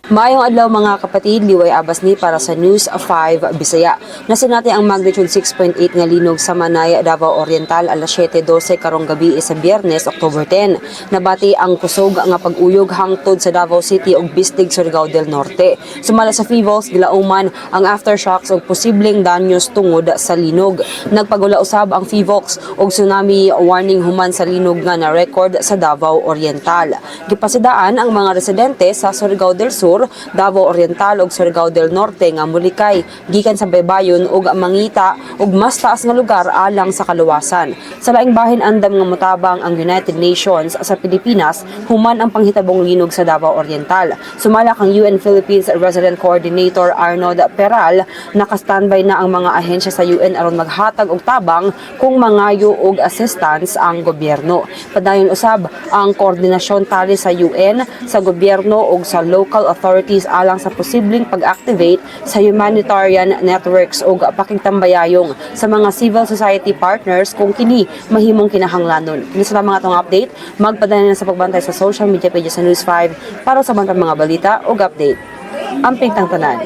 Maayong adlaw mga kapatid, liway abas ni para sa News 5 Bisaya. Nasinati ang magnitude 6.8 nga linog sa Manay, Davao Oriental alas 7:12 karong gabi sa Biyernes, October 10. Nabati ang kusog nga pag-uyog hangtod sa Davao City ug Bistig, Surigao del Norte. Sumala sa Fivols, gilauman ang aftershocks ug posibleng danyos tungod sa linog. Nagpagula usab ang Fivols ug tsunami warning human sa linog nga na-record sa Davao Oriental. Gipasidaan ang mga residente sa Surigao del Sur, Davao Oriental ug Surigao del Norte nga mulikay gikan sa baybayon ug mangita ug mas taas nga lugar alang sa kaluwasan. Sa laing bahin andam nga motabang ang United Nations sa Pilipinas human ang panghitabong linog sa Davao Oriental. Sumala kang UN Philippines Resident Coordinator Arnold Peral, naka-standby na ang mga ahensya sa UN aron maghatag og tabang kung mangayo og assistance ang gobyerno. Padayon usab ang koordinasyon tali sa UN, sa gobyerno ug sa local authorities alang sa posibleng pag-activate sa humanitarian networks ug pakigtambayayong sa mga civil society partners kung kini mahimong kinahanglanon. Kini sa mga atong update, magpadala na sa pagbantay sa social media pages sa News 5 para sa bantang mga balita ug update. Amping tang tanan.